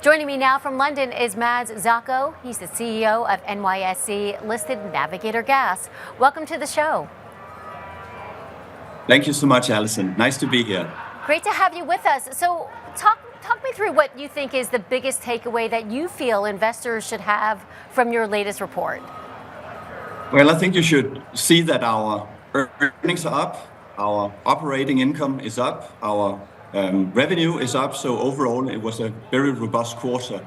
Joining me now from London is Mads Zacho. He's the CEO of NYSE listed Navigator Gas. Welcome to the show. Thank you so much, Alison. Nice to be here. Great to have you with us. So talk me through what you think is the biggest takeaway that you feel investors should have from your latest report. Well, I think you should see that our earnings are up, our operating income is up, our revenue is up. So overall, it was a very robust quarter.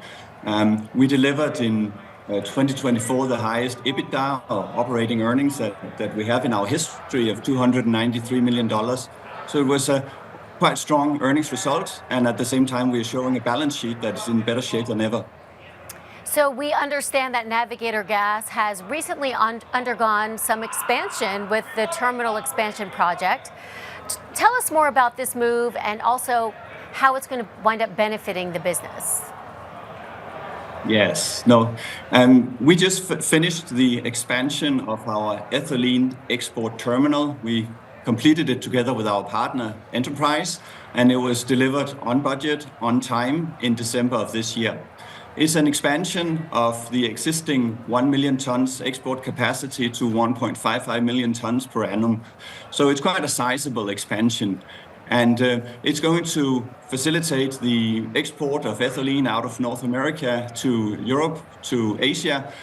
We delivered in 2024 the highest EBITDA or operating earnings that we have in our history of $293 million. So it was a quite strong earnings result. And at the same time, we're showing a balance sheet that's in better shape than ever. So we understand that Navigator Gas has recently undergone some expansion with the terminal expansion project. Tell us more about this move and also how it's going to wind up benefiting the business. Yes, no. We just finished the expansion of our ethylene export terminal. We completed it together with our partner Enterprise, and it was delivered on budget, on time in December of this year. It's an expansion of the existing 1 million tons export capacity to 1.55 million tons per annum. So it's quite a sizable expansion. And it's going to facilitate the export of ethylene out of North America to Europe, to Asia.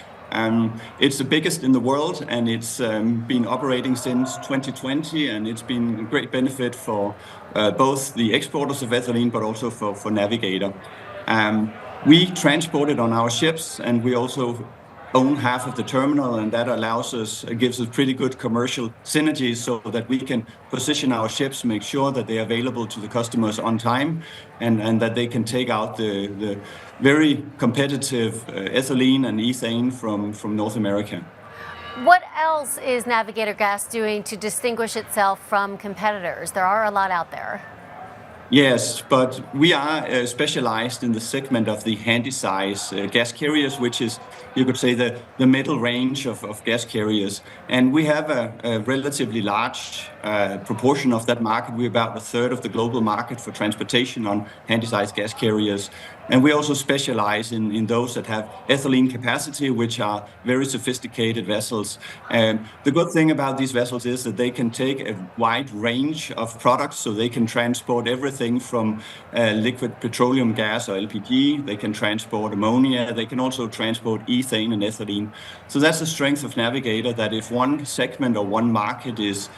It's the biggest in the world, and it's been operating since 2020, and it's been a great benefit for both the exporters of ethylene, but also for Navigator. We transport it on our ships, and we also own half of the terminal, and that gives us pretty good commercial synergies so that we can position our ships, make sure that they're available to the customers on time, and that they can take out the very competitive ethylene and ethane from North America. What else is Navigator Gas doing to distinguish itself from competitors? There are a lot out there. Yes, but we are specialized in the segment of the handy-size gas carriers, which is, you could say, the middle range of gas carriers. And we have a relatively large proportion of that market. We're about a third of the global market for transportation on handy-size gas carriers. And we also specialize in those that have ethylene capacity, which are very sophisticated vessels. And the good thing about these vessels is that they can take a wide range of products, so they can transport everything from liquid petroleum gas or LPG. They can transport ammonia. They can also transport ethane and ethylene. So that's the strength of Navigator, that if one segment or one market is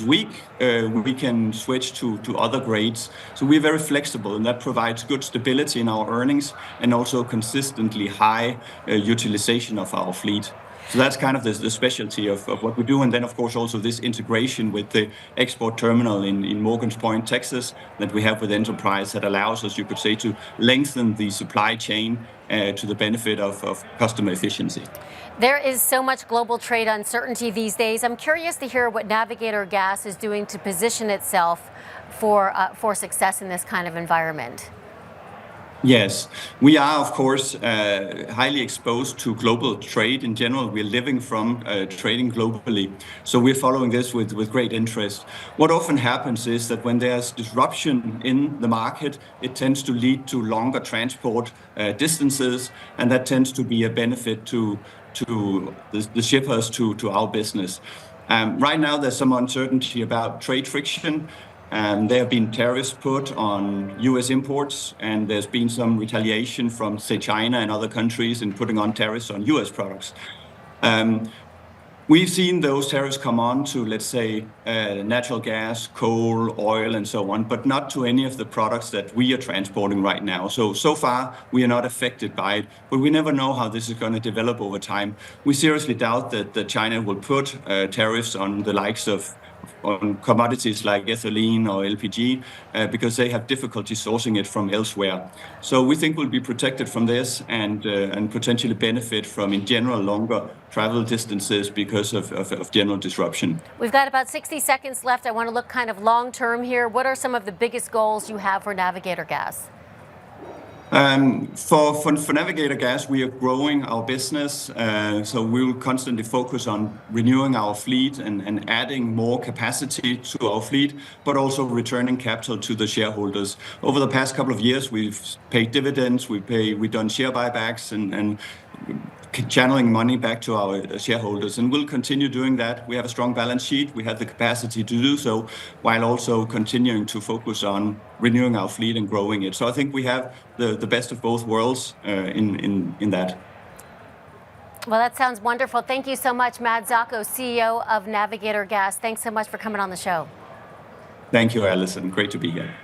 weak, we can switch to other grades. So we're very flexible, and that provides good stability in our earnings and also consistently high utilization of our fleet. So that's kind of the specialty of what we do. And then, of course, also this integration with the export terminal in Morgan's Point, Texas, that we have with Enterprise that allows us, you could say, to lengthen the supply chain to the benefit of customer efficiency. There is so much global trade uncertainty these days. I'm curious to hear what Navigator Gas is doing to position itself for success in this kind of environment. Yes, we are, of course, highly exposed to global trade in general. We're living from trading globally. So we're following this with great interest. What often happens is that when there's disruption in the market, it tends to lead to longer transport distances, and that tends to be a benefit to the shippers, to our business. Right now, there's some uncertainty about trade friction. There have been tariffs put on U.S. imports, and there's been some retaliation from, say, China and other countries in putting on tariffs on U.S. products. We've seen those tariffs come on to, let's say, natural gas, coal, oil, and so on, but not to any of the products that we are transporting right now. So far, we are not affected by it, but we never know how this is going to develop over time. We seriously doubt that China will put tariffs on the likes of on commodities like ethylene or LPG because they have difficulty sourcing it from elsewhere. So we think we'll be protected from this and potentially benefit from, in general, longer travel distances because of general disruption. We've got about 60 seconds left. I want to look kind of long term here. What are some of the biggest goals you have for Navigator Gas? For Navigator Gas, we are growing our business, so we will constantly focus on renewing our fleet and adding more capacity to our fleet, but also returning capital to the shareholders. Over the past couple of years, we've paid dividends, we've done share buybacks, and channeling money back to our shareholders, and we'll continue doing that. We have a strong balance sheet. We have the capacity to do so, while also continuing to focus on renewing our fleet and growing it. So I think we have the best of both worlds in that. Well, that sounds wonderful. Thank you so much, Mads Zacho, CEO of Navigator Gas. Thanks so much for coming on the show. Thank you, Allison. Great to be here.